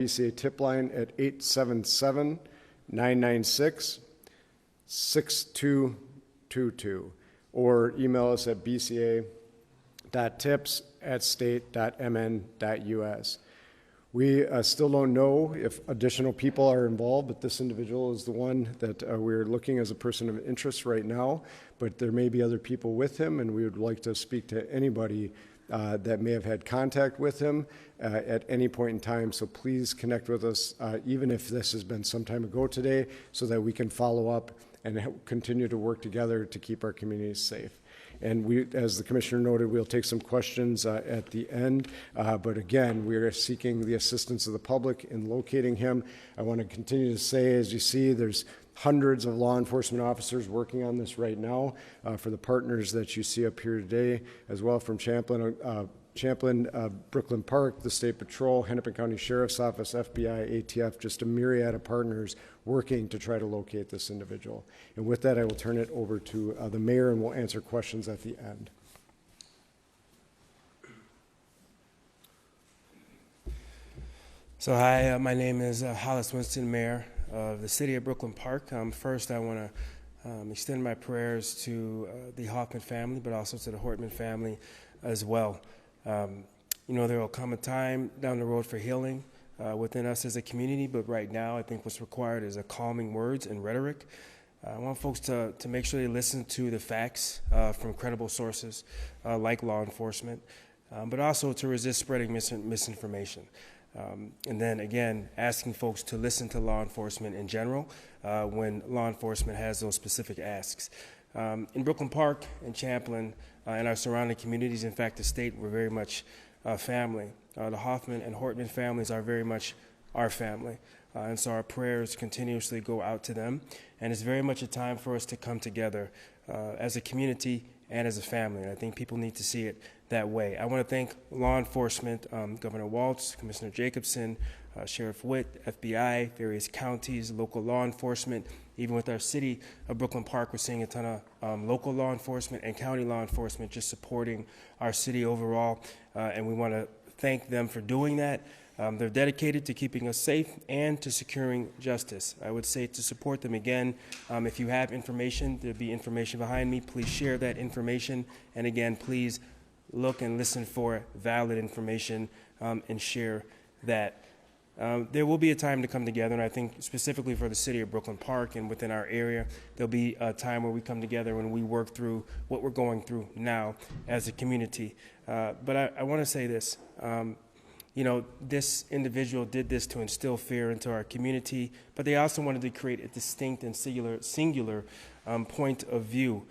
BCA tip line at 877-996-6222, or email us at bca.tips@state.mn.us. We still don't know if additional people are involved, but this individual is the one that we're looking as a person of interest right now, but there may be other people with him, and we would like to speak to anybody that may have had contact with him at any point in time. So please connect with us, even if this has been some time ago today, so that we can follow up and continue to work together to keep our communities safe. And we, as the commissioner noted, we'll take some questions at the end. But again, we are seeking the assistance of the public in locating him. I want to continue to say, as you see, there's hundreds of law enforcement officers working on this right now for the partners that you see up here today, as well from Champlin, Brooklyn Park, the State Patrol, Hennepin County Sheriff's Office, FBI, ATF, just a myriad of partners working to try to locate this individual. And with that, I will turn it over to the mayor, and we'll answer questions at the end. So hi, my name is Winston, Mayor of the City of Brooklyn Park. First, I want to extend my prayers to the Hoffman family, but also to the Hortman family as well. You know, there will come a time down the road for healing within us as a community, but right now I think what's required is a calming words and rhetoric. I want folks to make sure they listen to the facts from credible sources like law enforcement, but also to resist spreading misinformation. And then again, asking folks to listen to law enforcement in general when law enforcement has those specific asks. In Brooklyn Park and Champlin and our surrounding communities, in fact, the state, we're very much family. The Hoffman and Hortman families are very much our family. And so our prayers continuously go out to them. And it's very much a time for us to come together as a community and as a family. And I think people need to see it that way. I want to thank law enforcement, Governor Waltz, Commissioner Jacobson, Sheriff Witt, FBI, various counties, local law enforcement. Even with our city of Brooklyn Park, we're seeing a ton of local law enforcement and county law enforcement just supporting our city overall. And we want to thank them for doing that. They're dedicated to keeping us safe and to securing justice. I would say to support them again, if you have information, there'll be information behind me. Please share that information. And again, please look and listen for valid information and share that. There will be a time to come together, and I think specifically for the city of Brooklyn Park and within our area, there'll be a time where we come together and we work through what we're going through now as a community. But I want to say this. You know, this individual did this to instill fear into our community, but they also wanted to create a distinct and singular point of view.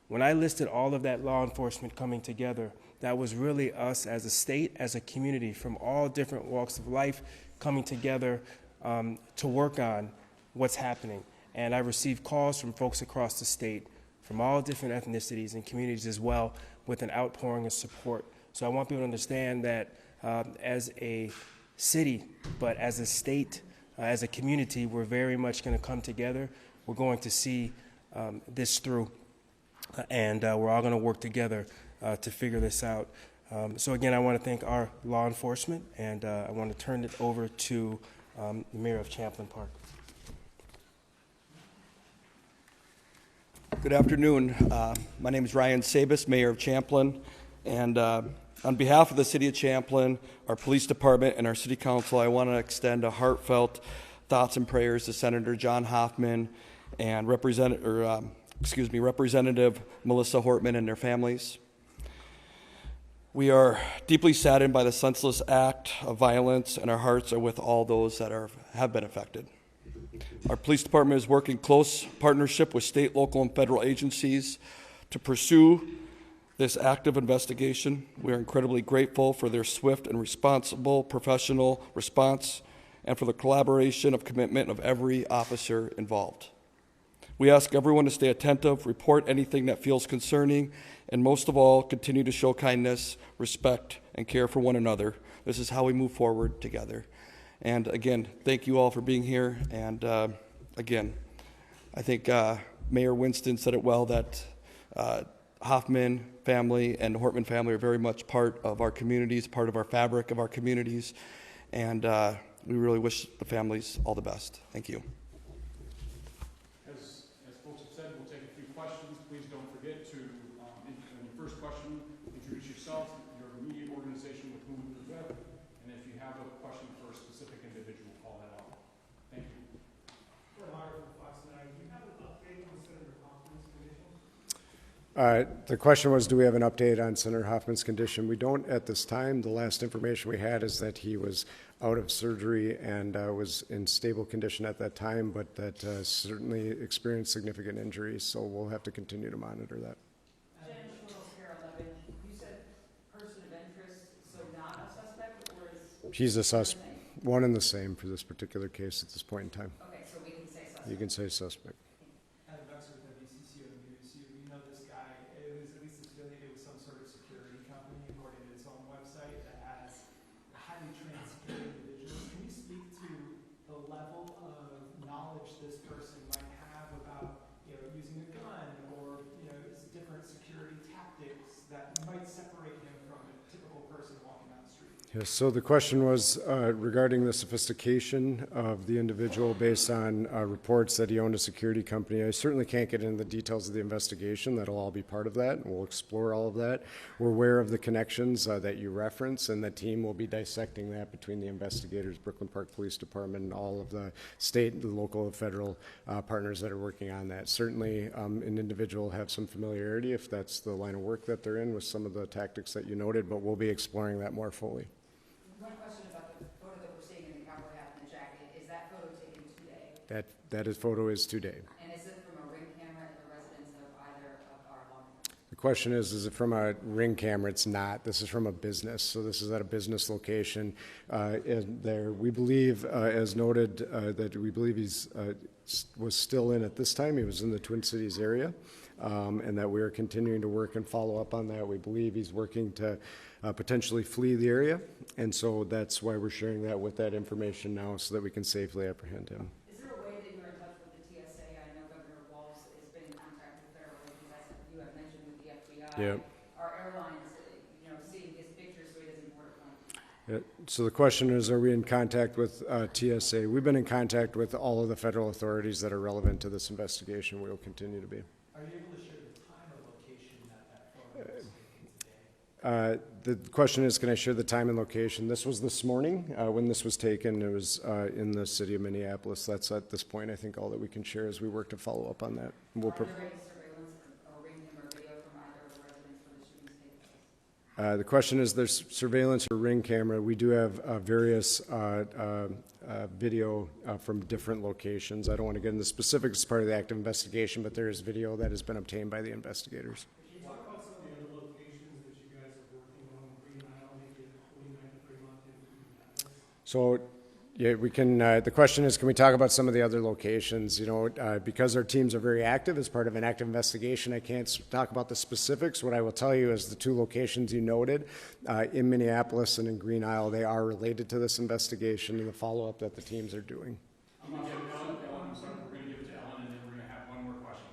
When I listed all of that law enforcement coming together, that was really us as a state, as a community, from all different walks of life, coming together to work on what's happening. And I received calls from folks across the state, from all different ethnicities and communities as well, with an outpouring of support. So I want people to understand that as a city, but as a state, as a community, we're very much going to come together. We're going to see this through, and we're all going to work together to figure this out. So again, I want to thank our law enforcement, and I want to turn it over to the Mayor of Champlin Park. Good afternoon. My name is Ryan Sabis, Mayor of Champlin, and on behalf of the City of Champlin, our police department, and our City Council, I want to extend a heartfelt thoughts and prayers to Senator John Hoffman and Representative Melissa Hortman and their families. We are deeply saddened by the senseless act of violence, and our hearts are with all those that have been affected. Our police department is working close partnership with state, local, and federal agencies to pursue this active investigation. We are incredibly grateful for their swift and responsible professional response and for the collaboration of commitment of every officer involved. We ask everyone to stay attentive, report anything that feels concerning, and most of all, continue to show kindness, respect, and care for one another. This is how we move forward together. And again, thank you all for being here. And again, I think Mayor Winston said it well that Hoffman family and Hortman family are very much part of our communities, part of our fabric of our communities. And We really wish the families all the best. Thank you. As folks have said, we'll take a few questions. Please don't forget to, in your first question, introduce yourself, your immediate organization with whom you're with, and if you have a question for a specific individual, call that out. Thank you. For Myra from Fox 9, do you have an update on Senator Hoffman's condition? The question was, do we have an update on Senator Hoffman's condition? We don't at this time. The last information we had is that he was out of surgery and was in stable condition at that time, but that certainly experienced significant injuries, so we'll have to continue to monitor that. Jen Schwartz, Care 11, you said person of interest, so not a suspect, or is... He's a suspect, one and the same for this particular case at this point in time. Okay, so we can say suspect. You can say suspect. Adam Bexer with WCCO News. You know this guy, it was at least affiliated with some sort of security company, according to its own website, that has highly trained security individuals. Can you speak to the level of knowledge this person might have about, using a gun or, different security tactics that might separate him from a typical person walking down the street? Yes, so the question was regarding the sophistication of the individual based on reports that he owned a security company. I certainly can't get into the details of the investigation. That'll all be part of that, and we'll explore all of that. We're aware of the connections that you reference, and the team will be dissecting that between the investigators, Brooklyn Park Police Department, and all of the state, the local, and federal partners that are working on that. Certainly, an individual will have some familiarity if that's the line of work that they're in with some of the tactics that you noted, but we'll be exploring that more fully. One question about the photo that we're seeing in the cowboy hat and the jacket. Is that photo taken today? That photo is today. And is it from a ring camera at the residence of either of our lawmakers? The question is it from a ring camera? It's not. This is from a business. So this is at a business location. And there, we believe, as noted, that we believe he's was still in at this time. He was in the Twin Cities area, and that we are continuing to work and follow up on that. We believe he's working to potentially flee the area, and so that's why we're sharing that with that information now, so that we can safely apprehend him. Is there a way that you're in touch with the TSA? I know Governor Walz has been in contact with federal agents, as you have mentioned with the FBI. Yep. Are airlines, seeing his picture so he doesn't board a plane? So the question is, are we in contact with TSA? We've been in contact with all of the federal authorities that are relevant to this investigation. We will continue to be. Are you able to share the time or location that photo was taken today? The question is, can I share the time and location? This was this morning when this was taken. It was in the city of Minneapolis. That's at this point, I think, all that we can share as we work to follow up on that. Are there any surveillance or ring camera video from either of the residents where the shootings take place? The question is, there's surveillance or ring camera. We do have various video from different locations. I don't want to get into specifics as part of the active investigation, but there is video that has been obtained by the investigators. Can you talk about some of the other locations that you guys are working on, Green Isle, maybe at 49 Fremont and Minneapolis? So, yeah, we can. The question is, can we talk about some of the other locations? Because our teams are very active as part of an active investigation, I can't talk about the specifics. What I will tell you is the two locations you noted in Minneapolis and in Green Isle, they are related to this investigation and the follow-up that the teams are doing. I'm going to give Ellen, I'm sorry, we're going to give it to Ellen, and then we're going to have one more question.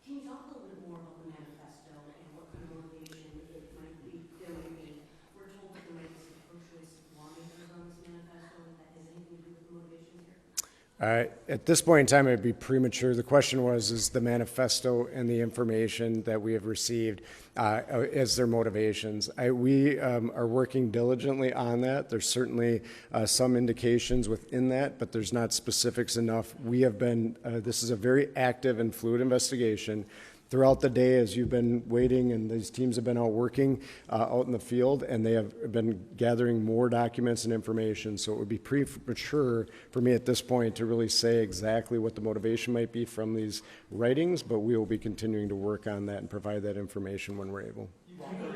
Can you talk a little bit more about the manifesto and what kind of motivation there might be? We're told that there might be some pro-choice lawmakers on this manifesto. That has anything to do with the motivations here? At this point in time, it would be premature. The question was, is the manifesto and the information that we have received as their motivations. We are working diligently on that. There's certainly some indications within that, but there's not specifics enough. We have been, this is a very active and fluid investigation. Throughout the day, as you've been waiting, and these teams have been out working out in the field, and they have been gathering more documents and information. So it would be premature for me at this point to really say exactly what the motivation might be from these writings, but we will be continuing to work on that and provide that information when we're able. Did they know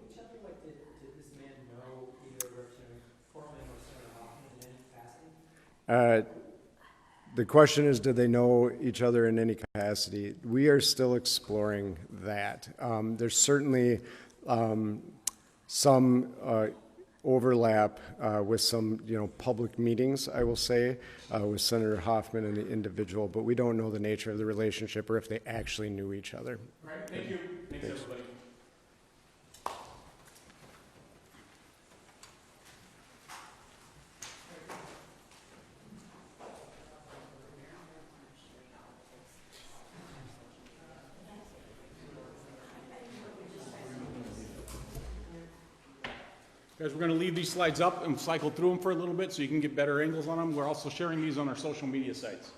each other? Like, did this man know either Representative Portman or Senator Hoffman in any capacity? The question is, did they know each other in any capacity? We are still exploring that. There's certainly some overlap with some, public meetings, I will say, with Senator Hoffman and the individual, but we don't know the nature of the relationship or if they actually knew each other. All right, thank you. Thanks, everybody. Guys, we're going to leave these slides up and cycle through them for a little bit so you can get better angles on them. We're also sharing these on our social media sites.